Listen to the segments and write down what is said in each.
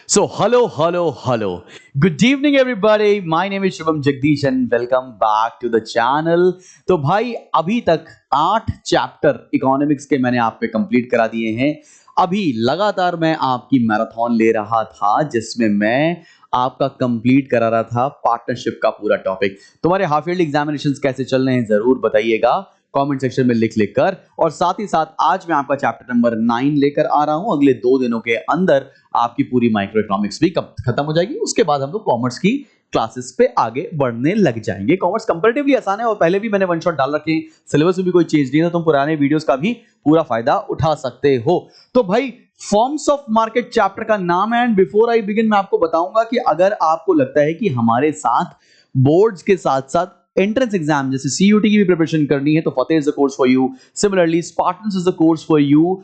Hello. Good evening, everybody. My name is Shubham Jagdish and welcome back to the channel. तो भाई अभी तक 8 chapter economics के मैंने आप पे कंप्लीट करा दिए हैं। अभी लगातार मैं आपकी मैराथन ले रहा था जिसमें मैं आपका कंप्लीट करा रहा था पार्टनरशिप का पूरा टॉपिक। तुम्हारे हाफ ईयरली एग्जामिनेशंस कैसे चल रहे हैं जरूर बताइएगा कमेंट सेक्शन में लिख कर। और साथ ही साथ आज मैं आपका चैप्टर नंबर 9 लेकर आ रहा हूं। अगले 2 दिनों के अंदर आपकी पूरी माइक्रो इकोनॉमिक्स भी खत्म हो जाएगी। उसके बाद हम लोग कॉमर्स की क्लासेस पे आगे बढ़ने लग जाएंगे। कॉमर्स कंपैरेटिवली आसान है और पहले भी मैंने वन शॉट डाल रखे हैं, सिलेबस में भी कोई चेंज नहीं है, तो तुम पुराने वीडियोस का भी पूरा फायदा उठा सकते हो। तो भाई फॉर्म्स ऑफ मार्केट चैप्टर का नाम है। एंड बिफोर आई बिगिन मैं आपको बताऊंगा कि अगर आपको लगता है कि हमारे साथ बोर्ड्स के साथ साथ एंट्रेंस एग्जाम जैसे सीयूटी की भी प्रिपरेशन करनी है तो Fateh is the course for you. Similarly Spartans is the course for you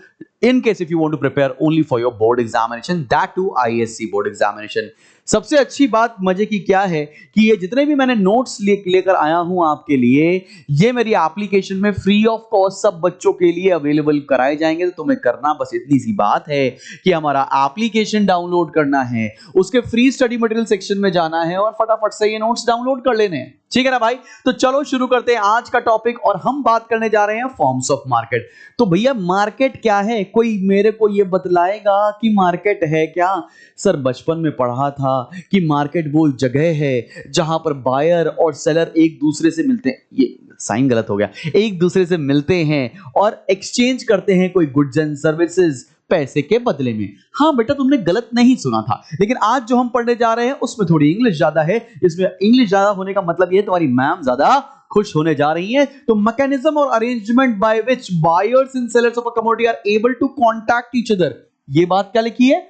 in case if you want to prepare only for your board examination, that too ISC board examination। सबसे अच्छी बात मजे की क्या है कि ये जितने भी मैंने नोट्स लेकर आया हूं आपके लिए, ये मेरी एप्लीकेशन में फ्री ऑफ कॉस्ट सब बच्चों के लिए अवेलेबल कराए जाएंगे। तो तुम्हें करना बस इतनी सी बात है कि हमारा एप्लीकेशन डाउनलोड करना है, उसके फ्री स्टडी मटेरियल सेक्शन में जाना है और फटाफट से ये नोट्स डाउनलोड कर लेने हैं। ठीक है ना भाई? तो चलो शुरू करते हैं आज का टॉपिक और हम बात करने जा रहे हैं फॉर्म्स ऑफ मार्केट। तो भैया मार्केट क्या है? कोई मेरे को ये बतलाएगा कि मार्केट है क्या? सर बचपन में पढ़ा था कि मार्केट वो जगह है जहां पर बायर और सेलर एक दूसरे से मिलते हैं। ये साइन गलत हो गया। एक दूसरे से मिलते हैं और एक्सचेंज करते हैं कोई गुड्स एंड सर्विसेज पैसे के बदले में। हाँ बेटा तुमने गलत नहीं सुना था, लेकिन आज जो हम पढ़ने जा रहे हैं उसमें थोड़ी इंग्लिश ज्यादा है। इसमें इंग्लिश ज्यादा होने का मतलब ये तुम्हारी मैम ज्यादा खुश होने जा रही है। तो मैकेनिज्म और arrangement by which buyers and sellers of a commodity are able to contact each other. ये बात क्या लिखी है?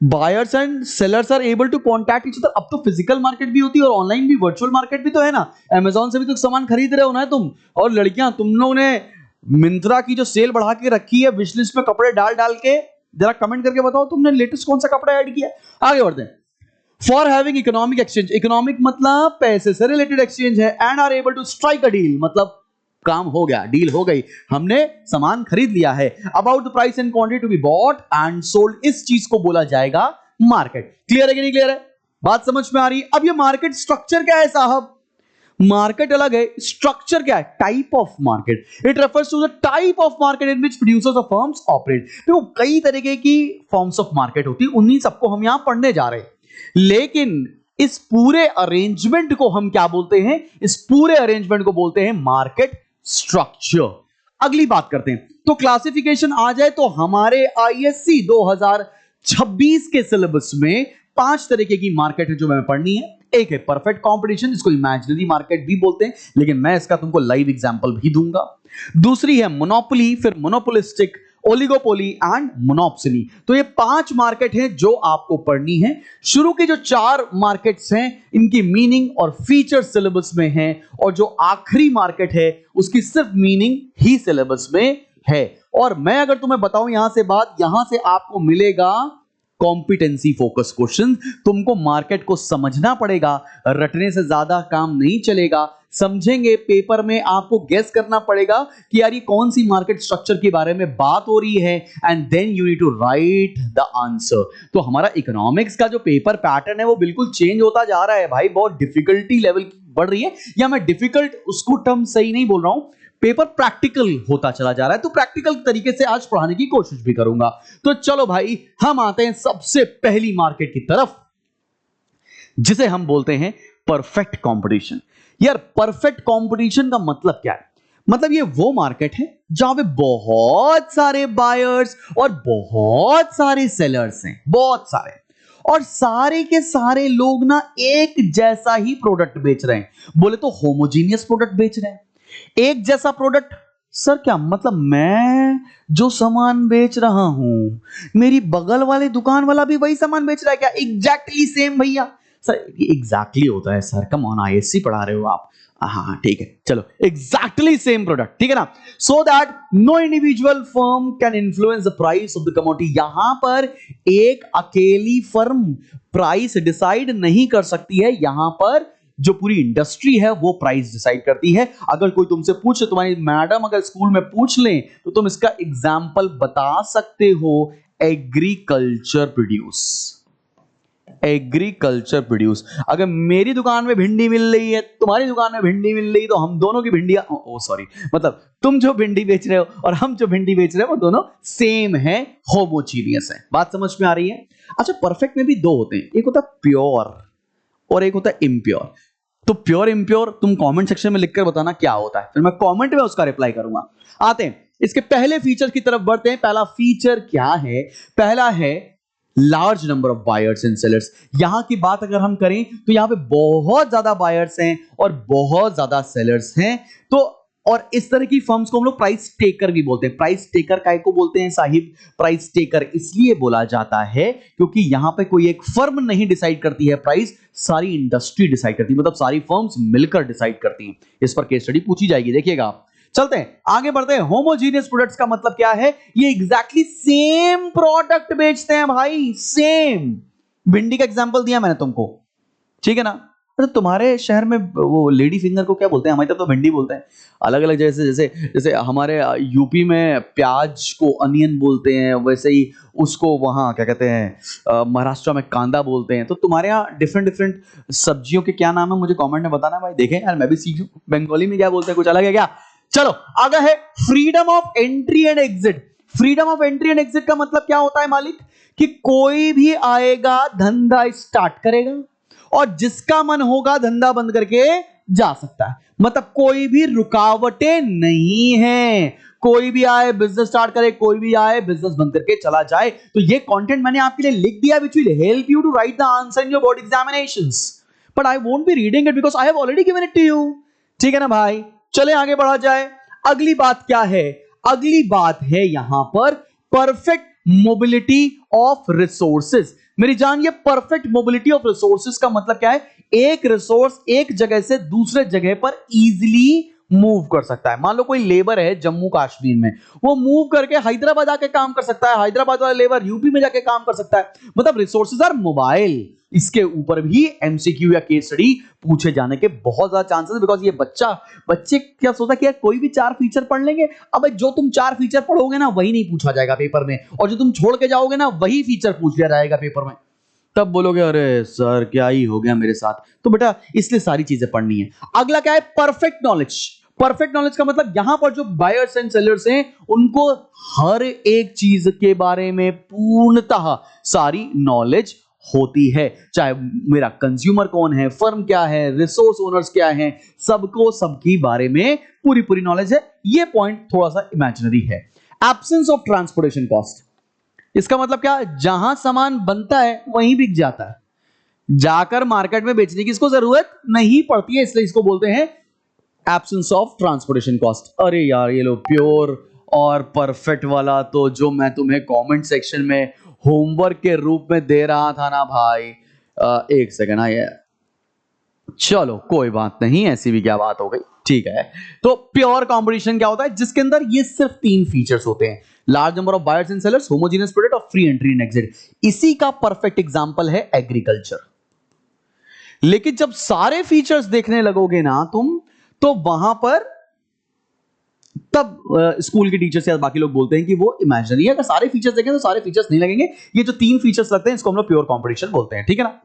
Buyers and sellers are able to contact each other. अब तो फिजिकल मार्केट भी होती है और ऑनलाइन भी, वर्चुअल मार्केट भी तो है ना। अमेजॉन से भी तो सामान खरीद रहे हो ना तुम। और लड़कियां, तुम लोगों ने मिंत्रा की जो सेल बढ़ा के रखी है विश लिस्ट में कपड़े डाल डाल के, जरा कमेंट करके बताओ तुमने लेटेस्ट कौन सा कपड़ा ऐड किया। आगे बढ़ते हैं। For having economic exchange, economic मतलब पैसे से रिलेटेड एक्सचेंज है। And are able to strike a deal, मतलब काम हो गया, डील हो गई, हमने सामान खरीद लिया है। About the price and quantity to be bought and sold, इस चीज को बोला जाएगा मार्केट। क्लियर है कि नहीं क्लियर है? बात समझ में आ रही है? अब ये मार्केट स्ट्रक्चर क्या है साहब? मार्केट अलग है, स्ट्रक्चर क्या है? Type of market. It refers to the type of market in which producers of firms operate. तो कई तरीके की फॉर्म्स ऑफ मार्केट होती है, उन्हीं सबको हम यहां पढ़ने जा रहे हैं। लेकिन इस पूरे अरेंजमेंट को हम क्या बोलते हैं? इस पूरे अरेंजमेंट को बोलते हैं मार्केट स्ट्रक्चर। अगली बात करते हैं। तो क्लासिफिकेशन आ जाए तो हमारे आईएससी 2026 के सिलेबस में 5 तरीके की मार्केट है जो हमें पढ़नी है। एक है परफेक्ट कंपटीशन, इसको इमेजिनरी मार्केट भी बोलते हैं, लेकिन मैं इसका तुमको लाइव एग्जांपल भी दूंगा। दूसरी है मोनोपोली, फिर मोनोपोलिस्टिक, ओलिगोपोली एंड मोनोप्सनी। तो ये 5 मार्केट हैं जो आपको पढ़नी है। शुरू के जो 4 मार्केट्स हैं इनकी मीनिंग और फीचर सिलेबस में है, और जो आखिरी मार्केट है उसकी सिर्फ मीनिंग ही सिलेबस में है। और मैं अगर तुम्हें बताऊं यहां से बात, यहां से आपको मिलेगा कॉम्पिटेंसी फोकस क्वेश्चन। तुमको मार्केट को समझना पड़ेगा, रटने से ज्यादा काम नहीं चलेगा। समझेंगे पेपर में, आपको गेस करना पड़ेगा कि यार ये कौन सी मार्केट स्ट्रक्चर के बारे में बात हो रही है, and then you need to write the answer. तो हमारा इकोनॉमिक्स का जो पेपर पैटर्न है वो बिल्कुल चेंज होता जा रहा है भाई। बहुत डिफिकल्टी लेवल बढ़ रही है, या मैं डिफिकल्ट उसको टर्म सही नहीं बोल रहा हूं, पेपर प्रैक्टिकल होता चला जा रहा है। तो प्रैक्टिकल तरीके से आज पढ़ाने की कोशिश भी करूंगा। तो चलो भाई हम आते हैं सबसे पहली मार्केट की तरफ, जिसे हम बोलते हैं परफेक्ट कंपटीशन। यार परफेक्ट कंपटीशन का मतलब क्या है? मतलब ये वो मार्केट है जहां पे बहुत सारे बायर्स और बहुत सारे सेलर्स हैं, बहुत सारे, और सारे के सारे लोग ना एक जैसा ही प्रोडक्ट बेच रहे हैं। बोले तो होमोजीनियस प्रोडक्ट बेच रहे हैं, एक जैसा प्रोडक्ट। सर क्या मतलब? मैं जो सामान बेच रहा हूं मेरी बगल वाले दुकान वाला भी वही सामान बेच रहा है क्या? एग्जैक्टली सेम भैया। सर एग्जैक्टली होता है सर, कम ऑन, आईएससी पढ़ा रहे हो आप। हाँ ठीक है, चलो एग्जैक्टली सेम प्रोडक्ट, ठीक है ना। So that no individual firm can influence the price of the commodity. यहां पर एक अकेली फर्म प्राइस डिसाइड नहीं कर सकती है, यहां पर जो पूरी इंडस्ट्री है वो प्राइस डिसाइड करती है। अगर कोई तुमसे पूछे, तुम्हारी मैडम अगर स्कूल में पूछ लें, तो तुम इसका एग्जाम्पल बता सकते हो, एग्रीकल्चर प्रोड्यूस। Agriculture produce. अगर मेरी दुकान में भिंडी मिल रही है, तुम्हारी दुकान में भिंडी मिल रही, तो हम दोनों की भिंडियां, ओ सॉरी, मतलब तुम जो भिंडी बेच रहे हो और हम जो भिंडी बेच रहे हो वो दोनों सेम है, होमोजीनियस है। बात समझ में आ रही है? अच्छा, परफेक्ट में भी दो होते हैं, एक होता है प्योर और एक होता है इम्प्योर। तो प्योर इम्प्योर तुम कमेंट सेक्शन में लिखकर बताना क्या होता है, फिर मैं कमेंट में उसका रिप्लाई करूंगा। आते हैं इसके पहले फीचर की तरफ बढ़ते हैं। पहला फीचर क्या है? पहला है large number of buyers and sellers. यहां की बात अगर हम करें तो यहां पे बहुत ज्यादा बायर्स हैं और बहुत ज्यादा सेलर्स हैं। तो और इस तरह की फर्म्स को हम लोग प्राइस टेकर भी बोलते हैं। प्राइस टेकर काय को बोलते हैं साहिब? प्राइस टेकर इसलिए बोला जाता है क्योंकि यहां पे कोई एक फर्म नहीं डिसाइड करती है प्राइस, सारी इंडस्ट्री डिसाइड करती है, मतलब सारी फर्म्स मिलकर डिसाइड करती हैं। इस पर केस स्टडी पूछी जाएगी, देखिएगा आप। चलते हैं आगे बढ़ते हैं। होमोजीनियस प्रोडक्ट्स का मतलब क्या है? ये एग्जैक्टली सेम प्रोडक्ट बेचते हैं भाई, सेम। भिंडी का एग्जांपल दिया मैंने तुमको, ठीक है ना? तो तुम्हारे शहर में वो लेडी फिंगर को क्या बोलते हैं? हमारी तरफ तो भिंडी बोलते हैं। अलग अलग जैसे जैसे जैसे हमारे यूपी में प्याज को अनियन बोलते हैं, वैसे ही उसको वहाँ क्या कहते हैं, महाराष्ट्र में कांदा बोलते हैं। तो तुम्हारे यहाँ डिफरेंट डिफरेंट सब्जियों के क्या नाम है मुझे कमेंट में बताना भाई, देखें यार मैं भी सीखूं बंगाली में क्या बोलते हैं, कुछ अलग है क्या? चलो आगे है freedom of entry and exit. Freedom of entry and exit का मतलब क्या होता है मालिक? कि कोई भी आएगा धंधा स्टार्ट करेगा और जिसका मन होगा धंधा बंद करके जा सकता है। मतलब कोई भी रुकावटें नहीं है, कोई भी आए बिजनेस स्टार्ट करे, कोई भी आए बिजनेस बंद करके चला जाए। तो ये कंटेंट मैंने आपके लिए लिख दिया which will help you to write the answer in your board examinations, but I won't be reading it because I have already given it to you। ठीक है ना भाई? चले आगे बढ़ा जाए। अगली बात क्या है? अगली बात है यहां पर परफेक्ट मोबिलिटी ऑफ रिसोर्सेज। मेरी जान, ये परफेक्ट मोबिलिटी ऑफ रिसोर्सेज का मतलब क्या है? एक रिसोर्स एक जगह से दूसरे जगह पर इजीली मूव कर सकता है। मान लो कोई लेबर है जम्मू कश्मीर में, वो मूव करके हैदराबाद आके काम कर सकता है, हैदराबाद वाला लेबर यूपी में जाके काम कर सकता है। मतलब रिसोर्सेज आर मोबाइल। इसके ऊपर भी एमसीक्यू या केस स्टडी पूछे जाने के बहुत ज्यादा चांसेस, बिकॉज ये बच्चे क्या सोचता कि यार कोई भी 4 फीचर पढ़ लेंगे। अब जो तुम 4 फीचर पढ़ोगे ना वही नहीं पूछा जाएगा पेपर में, और जो तुम छोड़ के जाओगे ना वही फीचर पूछ लिया जाएगा पेपर में। तब बोलोगे अरे सर क्या ही हो गया मेरे साथ। तो बेटा इसलिए सारी चीजें पढ़नी है। अगला क्या है? Perfect knowledge. परफेक्ट नॉलेज का मतलब यहां पर जो बायर्स एंड सेलर्स हैं उनको हर एक चीज के बारे में पूर्णतः सारी नॉलेज होती है। चाहे मेरा कंज्यूमर कौन है, फर्म क्या है, रिसोर्स ओनर्स क्या हैं, सबको सबकी बारे में पूरी नॉलेज है। ये पॉइंट थोड़ा सा इमेजिनरी है। Absence of transportation cost. इसका मतलब क्या? जहां सामान बनता है वहीं बिक जाता है, जाकर मार्केट में बेचने की इसको जरूरत नहीं पड़ती है, इसलिए इसको बोलते हैं एब्सेंस ऑफ ट्रांसपोर्टेशन कॉस्ट। अरे यार ये लो प्योर और परफेक्ट वाला तो जो मैं तुम्हें कमेंट सेक्शन में होमवर्क के रूप में दे रहा था ना भाई, एक सेकंड आइए, चलो कोई बात नहीं, ऐसी भी क्या बात हो गई, ठीक है। तो प्योर कंपटीशन क्या होता है? जिसके अंदर ये सिर्फ 3 फीचर्स होते हैं, large number of buyers and sellers, homogeneous product और फ्री एंट्री एंड एग्जिट। इसी का परफेक्ट एग्जांपल है एग्रीकल्चर। लेकिन जब सारे फीचर्स देखने लगोगे ना तुम, तो वहां पर तब स्कूल के टीचर्स या बाकी लोग बोलते हैं कि वो इमेजिनरी है। अगर सारे फीचर्स देखें तो सारे फीचर्स नहीं लगेंगे। ये जो 3 फीचर्स लगते हैं इसको हम लोग प्योर कंपटीशन बोलते हैं, ठीक है ना?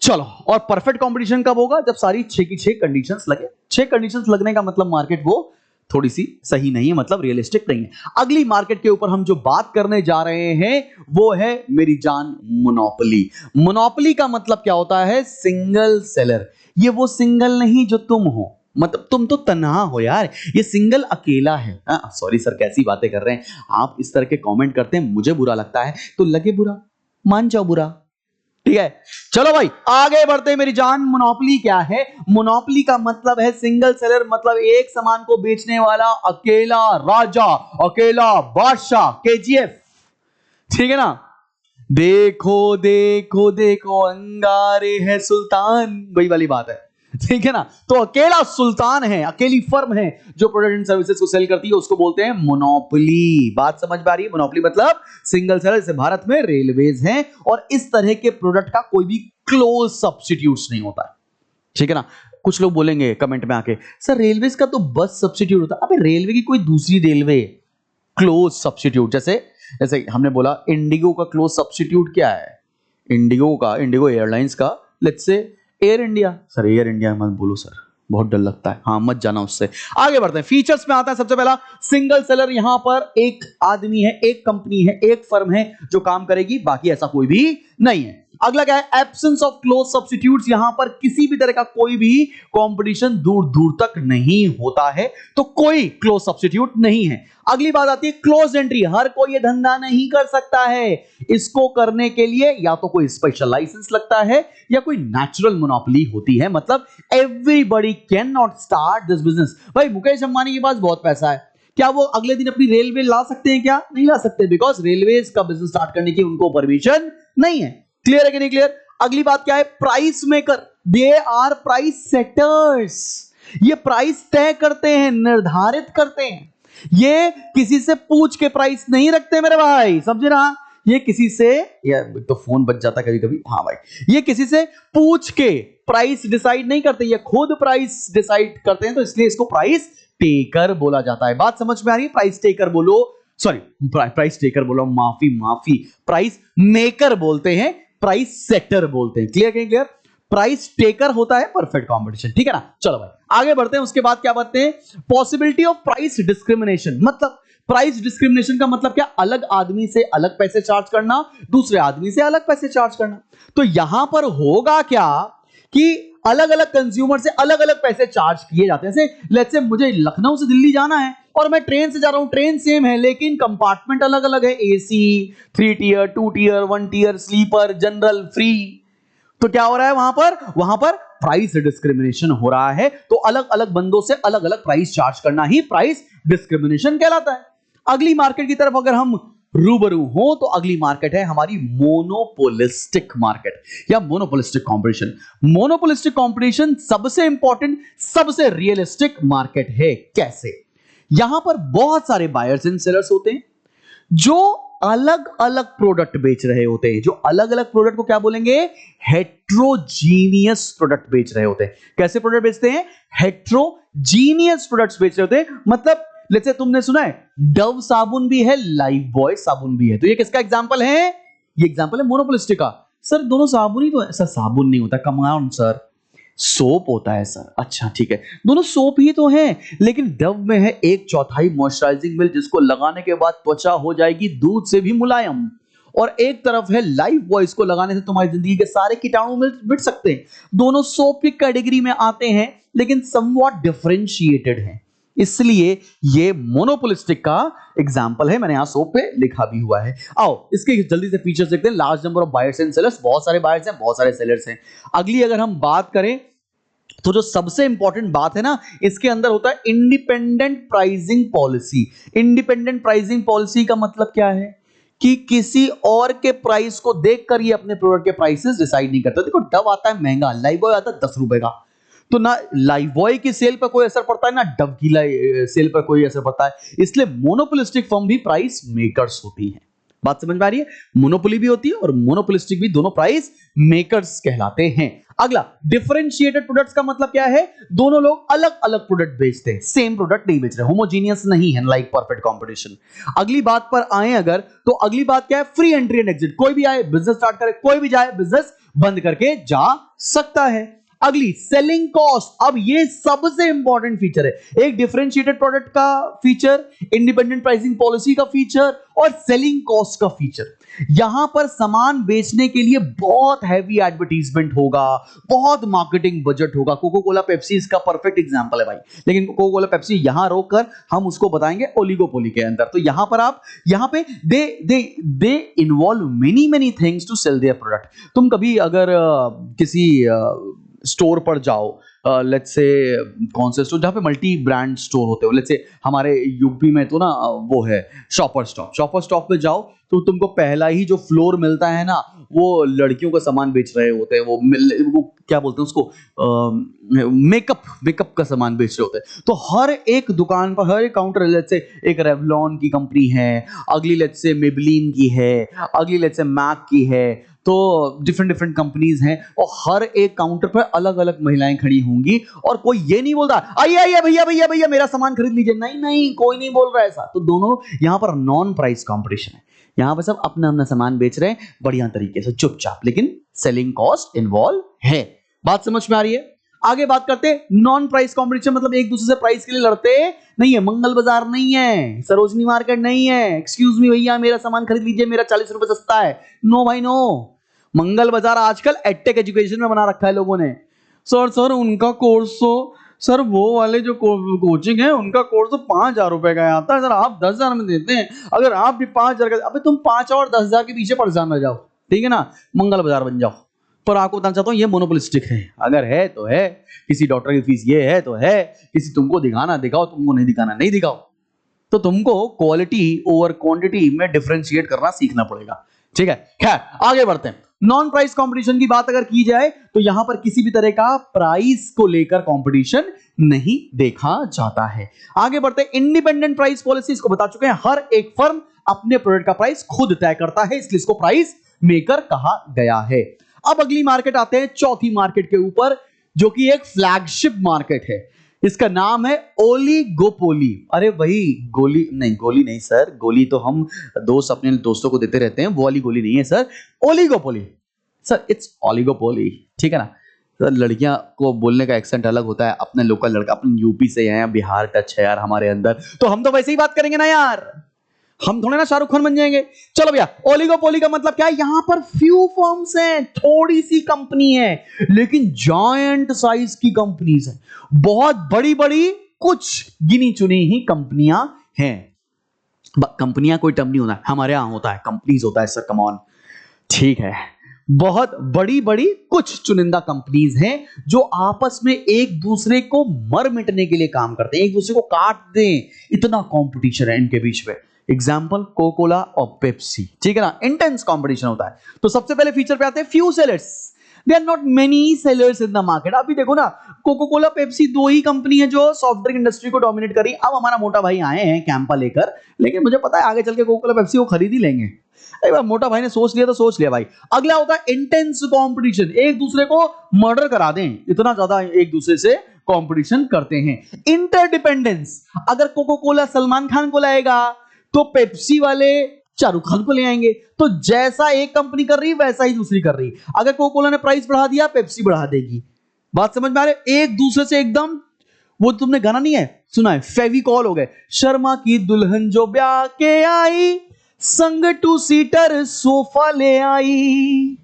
चलो, और परफेक्ट कंपटीशन कब होगा? जब सारी 6 की 6 कंडीशंस लगे। 6 कंडीशंस लगने का मतलब मार्केट वो थोड़ी सी सही नहीं है, मतलब रियलिस्टिक नहीं है। अगली मार्केट के ऊपर हम जो बात करने जा रहे हैं वो है मेरी जान मोनोपोली। मोनोपोली का मतलब क्या होता है? Single seller. ये वो सिंगल नहीं जो तुम हो, मतलब तुम तो तन्हा हो यार, ये सिंगल अकेला है। सॉरी सर कैसी बातें कर रहे हैं आप, इस तरह के कमेंट करते हैं, मुझे बुरा लगता है तो लगे बुरा, मान जाओ बुरा, ठीक है? चलो भाई आगे बढ़ते हैं मेरी जान। मोनोपोली क्या है? मोनोपोली का मतलब है सिंगल सेलर, मतलब एक सामान को बेचने वाला अकेला राजा, अकेला बादशाह, केजीएफ, ठीक है ना? देखो देखो देखो अंगारे है सुल्तान, वही वाली बात है, ठीक है ना? तो अकेला सुल्तान है, अकेली फर्म है जो प्रोडक्ट एंड सर्विसेज को सेल करती है, उसको बोलते हैं मोनोपोली। बात समझ में आ रही है? मोनोपोली मतलब सिंगल सेलर। जैसे भारत में रेलवेज हैं और इस तरह के प्रोडक्ट का कोई भी क्लोज सब्स्टिट्यूट नहीं होता है, ठीक है ना? कुछ लोग बोलेंगे कमेंट में आके सर रेलवेज का तो बस सब्स्टिट्यूट होता है। अबे रेलवे की कोई दूसरी रेलवे क्लोज सब्स्टिट्यूट, जैसे हमने बोला इंडिगो का क्लोज सब्स्टिट्यूट क्या है? इंडिगो एयरलाइंस का, let's say air India. Sir air India मत बोलो सर, बहुत डर लगता है, हाँ मत जाना उससे। आगे बढ़ते हैं, फीचर्स में आता है सबसे पहला सिंगल सेलर। यहां पर एक आदमी है, एक कंपनी है, एक फर्म है जो काम करेगी, बाकी ऐसा कोई भी नहीं है। अगला क्या है, एब्सेंस ऑफ क्लोज सब्स्टिट्यूट्स। यहां पर किसी भी तरह का कोई भी कंपटीशन दूर दूर तक नहीं होता है, तो कोई क्लोज सब्स्टिट्यूट नहीं है। अगली बात आती है क्लोज एंट्री। हर कोई ये धंधा नहीं कर सकता है, इसको करने के लिए या तो कोई स्पेशल लाइसेंस लगता है या कोई नेचुरल मोनोपोली होती है, मतलब everybody can not start this business. भाई मुकेश अंबानी के पास बहुत पैसा है, क्या वो अगले दिन अपनी रेलवे ला सकते हैं? क्या नहीं ला सकते, बिकॉज रेलवे का बिजनेस स्टार्ट करने की उनको परमिशन नहीं है। क्लियर है कि नहीं क्लियर? अगली बात क्या है, price maker. They are price setters. ये प्राइस तय करते हैं, निर्धारित करते हैं। ये किसी से पूछ के प्राइस नहीं रखते मेरे भाई, समझे ना? ये किसी से, या तो फोन बच जाता कभी कभी, हाँ भाई, ये किसी से पूछ के प्राइस डिसाइड नहीं करते, ये खुद प्राइस डिसाइड करते हैं, तो इसलिए इसको प्राइस टेकर बोला जाता है। बात समझ में आ रही है? प्राइस टेकर बोलो, सॉरी प्राइस टेकर बोलो, माफी, प्राइस मेकर बोलते हैं, प्राइस सेटर बोलते हैं। Clear clear? प्राइस टेकर होता है परफेक्ट कंपटीशन, ठीक है ना? चलो भाई आगे बढ़ते हैं। उसके बाद क्या बढ़ते हैं, पॉसिबिलिटी ऑफ प्राइस डिस्क्रिमिनेशन। मतलब प्राइस डिस्क्रिमिनेशन का मतलब क्या, अलग आदमी से अलग पैसे चार्ज करना, दूसरे आदमी से अलग पैसे चार्ज करना। तो यहां पर होगा क्या कि अलग अलग कंज्यूमर से अलग अलग पैसे चार्ज किए जाते हैं। जैसे लेट्स से मुझे लखनऊ से दिल्ली जाना है और मैं ट्रेन से जा रहा हूं, ट्रेन सेम है लेकिन कंपार्टमेंट अलग अलग है, AC, 3 tier, 2 tier, 1 tier, sleeper, general, free. तो क्या हो रहा है वहां पर प्राइस डिस्क्रिमिनेशन हो रहा है। तो अलग अलग बंदों से अलग अलग प्राइस चार्ज करना ही प्राइस डिस्क्रिमिनेशन कहलाता है। अगली मार्केट की तरफ अगर हम रूबरू हो तो अगली मार्केट है हमारी मोनोपोलिस्टिक मार्केट या मोनोपोलिस्टिक कंपटीशन। मोनोपोलिस्टिक कंपटीशन सबसे इंपॉर्टेंट, सबसे रियलिस्टिक मार्केट है। कैसे? यहां पर बहुत सारे बायर्स एंड सेलर्स होते हैं जो अलग अलग प्रोडक्ट बेच रहे होते हैं। जो अलग अलग प्रोडक्ट को क्या बोलेंगे, हेट्रोजीनियस प्रोडक्ट बेच रहे होते हैं। कैसे प्रोडक्ट बेचते हैं? हेट्रोजीनियस प्रोडक्ट्स बेच रहे होते हैं। मतलब लेट्स से तुमने सुना है डव साबुन भी है, लाइफ बॉय साबुन भी है, तो ये किसका एग्जांपल है? ये एग्जांपल है मोनोपोलिस्टिक का। सर दोनों साबुन ही तो है। सर साबुन नहीं होता, कम ऑन सर, सोप होता है सर। अच्छा ठीक है, दोनों सोप ही तो हैं, लेकिन डव में है 1/4 मॉइस्चराइजिंग मिल्क जिसको लगाने के बाद त्वचा हो जाएगी दूध से भी मुलायम, और एक तरफ है लाइफ बॉय, इसको लगाने से तुम्हारी जिंदगी के सारे कीटाणु मिट सकते हैं। दोनों सोप की कैटेगरी में आते हैं लेकिन समवॉट डिफरेंशिएटेड हैं, इसलिए ये मोनोपोलिस्टिक का एग्जांपल है। मैंने यहां सोप पे लिखा भी हुआ है। आओ इसके जल्दी से फीचर्स देखते हैं। Large number of buyers and sellers, बहुत सारे बायर्स हैं, बहुत सारे सेलर्स हैं। अगली अगर हम बात करें तो जो सबसे इंपॉर्टेंट बात है ना, इसके अंदर होता है independent pricing policy. Independent pricing policy का मतलब क्या है कि किसी और के प्राइस को देखकर ये अपने प्रोडक्ट के प्राइसेस डिसाइड नहीं करता। देखो डव आता है महंगा, लाइफ बॉय आता है 10 रुपए का, तो ना लाइफ बॉय की सेल पर कोई असर पड़ता है ना डव की सेल पर कोई असर पड़ता है। इसलिए मोनोपोलिस्टिक फर्म भी प्राइस मेकर्स होती हैं। बात समझ में आ रही है? मोनोपोली भी होती है और मोनोपोलिस्टिक भी, दोनों प्राइस मेकर्स कहलाते हैं। अगला डिफरेंशिएटेड प्रोडक्ट्स का मतलब क्या है, दोनों लोग अलग अलग प्रोडक्ट बेचते हैं, सेम प्रोडक्ट नहीं बेच रहे, होमोजीनियस नहीं है, लाइक परफेक्ट कंपटीशन। अगली बात पर आए अगर, तो अगली बात क्या है, फ्री एंट्री एंड एग्जिट। कोई भी आए बिजनेस स्टार्ट करे, कोई भी जाए बिजनेस बंद करके जा सकता है। अगली सेलिंग कॉस्ट। अब ये सबसे इंपॉर्टेंट फीचर है, एक डिफरेंशिएटेड प्रोडक्ट का फीचर, इंडिपेंडेंट प्राइसिंग पॉलिसी का फीचर और सेलिंग कॉस्ट का फीचर। यहां पर सामान बेचने के लिए बहुत हैवी एडवर्टीजमेंट होगा, बहुत मार्केटिंग बजट होगा। कोको कोला पेप्सी इसका परफेक्ट एग्जांपल है भाई, लेकिन कोको कोला पेप्सी यहां रोककर हम उसको बताएंगे ओलिगोपोली के अंदर। तो यहां पर आप, यहां पे they involve many things to sell their product. तुम कभी अगर किसी स्टोर पर जाओ, लेट्स से कौन से स्टोर जहां पे मल्टी ब्रांड स्टोर होते हो, लेट्स से हमारे यूपी में तो ना वो है शॉपर स्टॉप पे जाओ तो तुमको पहला ही जो फ्लोर मिलता है ना, वो लड़कियों का सामान बेच रहे होते हैं। वो क्या बोलते हैं उसको, मेकअप का सामान बेच रहे होते हैं। तो हर एक दुकान पर, हर एक काउंटर, लेट्स से एक रेवलॉन की कंपनी है, अगली लेट्स से मेबलिन की है, अगली लेट्स से मैक की है, तो डिफरेंट डिफरेंट कंपनीज हैं और हर एक काउंटर पर अलग अलग महिलाएं खड़ी होंगी और कोई ये नहीं बोलता आइए आइए भैया भैया भैया मेरा सामान खरीद लीजिए, नहीं नहीं, कोई नहीं बोल रहा ऐसा। तो दोनों यहां पर नॉन प्राइस कंपटीशन है, यहां पर सब अपना अपना सामान बेच रहे हैं बढ़िया तरीके से चुपचाप, लेकिन सेलिंग कॉस्ट इन्वॉल्व है। बात समझ में आ रही है? आगे बात करते हैं नॉन प्राइस कंपटीशन, मतलब एक दूसरे से प्राइस के लिए लड़ते नहीं है, मंगल बाजार नहीं है, सरोजनी मार्केट नहीं है, एक्सक्यूज मी भैया मेरा सामान खरीद लीजिए, मेरा 40 रुपए सस्ता है, नो भाई नो। मंगल बाजार आजकल एडटेक एजुकेशन में बना रखा है लोगों ने। सर उनका कोर्स तो, सर वो वाले जो कोचिंग है उनका कोर्स तो 5,000 रुपए का आता है, सर आप 10,000 में देते हैं, अगर आप भी 5,000 का, अबे तुम 5 और 10,000 के पीछे परेशान रह जाओ, ठीक है ना, मंगल बाजार बन जाओ। पर आपको बताना चाहता हूँ ये मोनोपोलिस्टिक है, अगर है तो है, किसी डॉक्टर की फीस ये है तो है, किसी तुमको दिखाना दिखाओ, तुमको नहीं दिखाना नहीं दिखाओ। तो तुमको क्वालिटी ओवर क्वांटिटी में डिफरेंशिएट करना सीखना पड़ेगा, ठीक है। खैर आगे बढ़ते हैं। नॉन प्राइस कंपटीशन की बात अगर की जाए तो यहां पर किसी भी तरह का प्राइस को लेकर कंपटीशन नहीं देखा जाता है। आगे बढ़ते हैं। इंडिपेंडेंट प्राइस पॉलिसी, इसको बता चुके हैं, हर एक फर्म अपने प्रोडक्ट का प्राइस खुद तय करता है, इसलिए इसको प्राइस मेकर कहा गया है। अब अगली मार्केट आते हैं, चौथी मार्केट के ऊपर, जो कि एक फ्लैगशिप मार्केट है, इसका नाम है ओलिगोपोली। अरे वही गोली नहीं, गोली नहीं सर, गोली तो हम दोस्त अपने दोस्तों को देते रहते हैं, वो वाली गोली नहीं है sir, oligopoly sir, it's oligopoly, ठीक है ना सर। लड़कियां को बोलने का एक्सेंट अलग होता है, अपने लोकल लड़का, अपन यूपी से हैं, बिहार टच है यार हमारे अंदर, तो हम तो वैसे ही बात करेंगे ना यार, हम थोड़े ना शाहरुख खान बन जाएंगे। चलो भैया, ओलिगोपोली का मतलब क्या है, यहां पर फ्यू फर्म्स हैं, थोड़ी सी कंपनी है, लेकिन जायंट साइज की कंपनीज हैं, बहुत बड़ी बड़ी कुछ गिनी चुनी ही कंपनियां हैं। कंपनियां कोई टर्म नहीं होता है, हमारे यहां होता है कंपनीज होता है सर, कम ऑन, ठीक है। बहुत बड़ी बड़ी कुछ चुनिंदा कंपनीज हैं जो आपस में एक दूसरे को मर मिटने के लिए काम करते हैं, एक दूसरे को काट दें, इतना कंपटीशन है इनके बीच में। एग्जाम्पल कोकोला और पेप्सी, ठीक है ना, इंटेंस कंपटीशन होता है। तो सबसे पहले फीचर पे आते हैं few sellers, there are not many sellers in the market. अभी देखो ना, कोकोकोला पेप्सी दो ही कंपनी है जो सॉफ्ट ड्रिंक इंडस्ट्री को डोमिनेट कर रही है। अब हमारा मोटा भाई आए हैं कैंपा लेकर, लेकिन मुझे पता है आगे चल के कोकोला पेप्सी वो खरीद ही लेंगे। एक बार मोटा भाई ने सोच लिया तो सोच लिया भाई। अगला होता है इंटेंस कंपटीशन, एक दूसरे को मर्डर करा दें, इतना ज्यादा एक दूसरे से कंपटीशन करते हैं। इंटरडिपेंडेंस, अगर कोकोकोला सलमान खान को लाएगा तो पेप्सी वाले शाहरुख खान को ले आएंगे, तो जैसा एक कंपनी कर रही है वैसा ही दूसरी कर रही है। अगर कोकोला ने प्राइस बढ़ा दिया, पेप्सी बढ़ा देगी। बात समझ में आ रही है? एक दूसरे से एकदम, वो तुमने गाना नहीं है सुना है, फेविकॉल हो गए, शर्मा की दुल्हन जो ब्याह के आई, संग टू सीटर सोफा ले आई,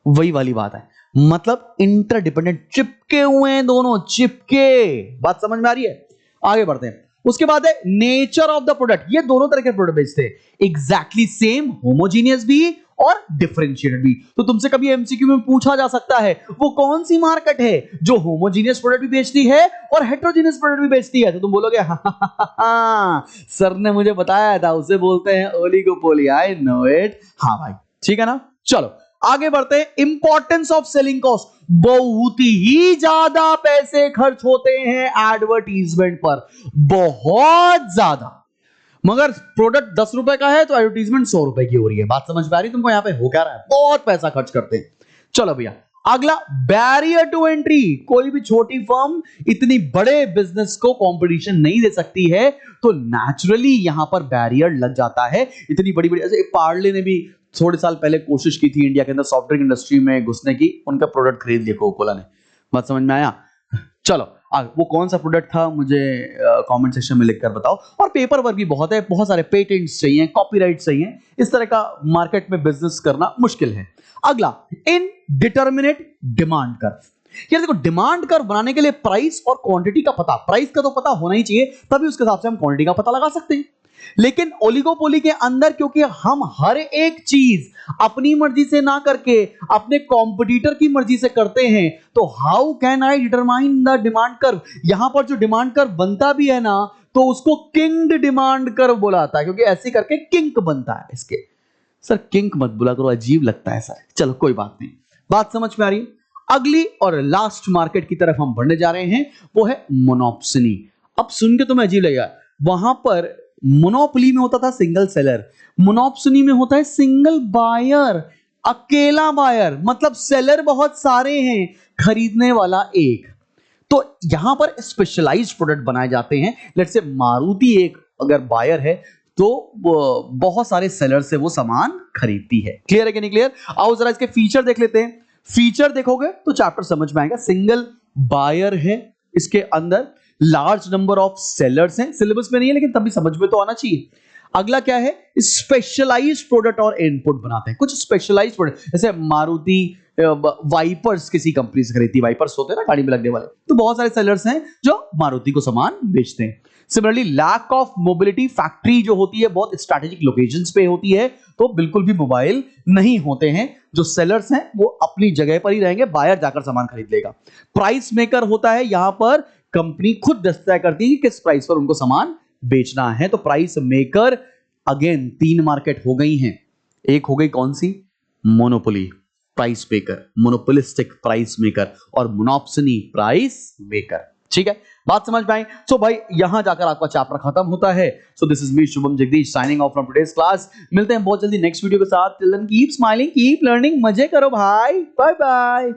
वही वाली बात है। मतलब इंटरडिपेंडेंट, चिपके हुए हैं दोनों, चिपके। बात समझ में आ रही है? आगे बढ़ते हैं। उसके बाद है नेचर ऑफ द प्रोडक्ट, ये दोनों तरह के प्रोडक्ट बेचते हैं, एग्जैक्टली सेम, होमोजीनियस भी और डिफरेंशिएटेड भी। तो तुमसे कभी एमसीक्यू में पूछा जा सकता है वो कौन सी मार्केट है जो होमोजीनियस प्रोडक्ट भी बेचती है और हेटेरोजीनियस प्रोडक्ट भी बेचती है, तो तुम बोलोगे हाँ सर ने मुझे बताया था, उसे बोलते हैं ओलिगोपोली, आई नो इट। हाँ भाई, ठीक है ना। चलो आगे बढ़ते हैं। इंपॉर्टेंस ऑफ सेलिंग कॉस्ट, बहुत ही ज्यादा पैसे खर्च होते हैं एडवर्टीजमेंट पर, बहुत ज्यादा। मगर प्रोडक्ट 10 रुपए का है तो एडवर्टीजमेंट 100 रुपए की हो रही है। बात समझ में आ रही है तुमको? यहां पे हो क्या रहा है, बहुत पैसा खर्च करते हैं। चलो भैया, अगला बैरियर टू एंट्री, कोई भी छोटी फर्म इतनी बड़े बिजनेस को कंपटीशन नहीं दे सकती है, तो नेचुरली यहां पर बैरियर लग जाता है। इतनी बड़ी बड़ी, जैसे पार्ले ने भी थोड़े साल पहले कोशिश की थी इंडिया के अंदर सॉफ्ट ड्रिंक इंडस्ट्री में घुसने की, उनका प्रोडक्ट खरीद लिया कोकोला ने। बात समझ में आया? चलो वो कौन सा प्रोडक्ट था मुझे कमेंट सेक्शन में लिखकर बताओ। और पेपर वर्क भी बहुत है, बहुत सारे पेटेंट्स चाहिए, कॉपीराइट चाहिए, इस तरह का मार्केट में बिजनेस करना मुश्किल है। अगला, इनडिटरमिनेट डिमांड कर्व। यार देखो, डिमांड कर्व बनाने के लिए प्राइस और क्वांटिटी का पता, प्राइस का तो पता होना ही चाहिए, तभी उसके हिसाब से हम क्वांटिटी का पता लगा सकते हैं। लेकिन ओलिगोपोली के अंदर क्योंकि हम हर एक चीज अपनी मर्जी से ना करके अपने कॉम्पिटिटर की मर्जी से करते हैं, तो how can I determine the demand curve. यहां पर जो डिमांड कर्व बनता भी है ना, तो उसको किंग डिमांड कर्व बोला जाता है, क्योंकि ऐसे करके किंक बनता है इसके। सर किंक मत बोला करो, अजीब लगता है सर। चलो कोई बात नहीं, बात समझ में आ रही है? अगली और लास्ट मार्केट की तरफ हम बढ़ने जा रहे हैं, वो है मोनोप्सनी। अब सुन के तुम्हें अजीब लगेगा, वहां पर मोनोपोली में होता था सिंगल सेलर, मोनोप्सनी में होता है सिंगल बायर, अकेला बायर, मतलब सेलर बहुत सारे हैं, खरीदने वाला एक। तो यहां पर स्पेशलाइज्ड प्रोडक्ट बनाए जाते हैं। लेट्स से मारुति एक अगर बायर है तो बहुत सारे सेलर से वो सामान खरीदती है। क्लियर है कि नहीं क्लियर? आओ जरा इसके फीचर देख लेते हैं। फीचर देखोगे तो चैप्टर समझ में आएगा। सिंगल बायर है, इसके अंदर लार्ज नंबर ऑफ सेलर्स हैं, सिलेबस में नहीं है लेकिन तभी समझ में तो आना चाहिए। अगला क्या है, स्पेशलाइज्ड प्रोडक्ट और इनपुट बनाते हैं, कुछ स्पेशलाइज्ड प्रोडक्ट, जैसे मारुति वाइपर्स किसी कंपनी से खरीदती, वाइपर्स होते हैं ना गाड़ी में लगने वाले, तो बहुत सारे सेलर्स हैं जो मारुति को सामान बेचते हैं। Similarly lack of mobility, factory जो होती है बहुत स्ट्रैटेजिक लोकेशंस पे होती है, तो बिल्कुल भी मोबाइल नहीं होते हैं, जो सेलर्स हैं वो अपनी जगह पर ही रहेंगे, बायर जाकर सामान खरीद लेगा। प्राइस मेकर होता है, यहां पर कंपनी खुद तय करती है कि किस प्राइस पर उनको सामान बेचना है, तो प्राइस मेकर। अगेन 3 मार्केट हो गई हैं, एक हो गई कौन सी, monopoly price maker, monopolistic price maker, और मोनोप्सनी प्राइस मेकर। ठीक है, बात समझ में आई? सो भाई यहां जाकर आपका चैप्टर खत्म होता है। So this is me Shubham Jagdish signing off from today's class. मिलते हैं बहुत जल्दी नेक्स्ट वीडियो के साथ। Till then keep smiling, keep learning, मजे करो भाई, बाय बाय।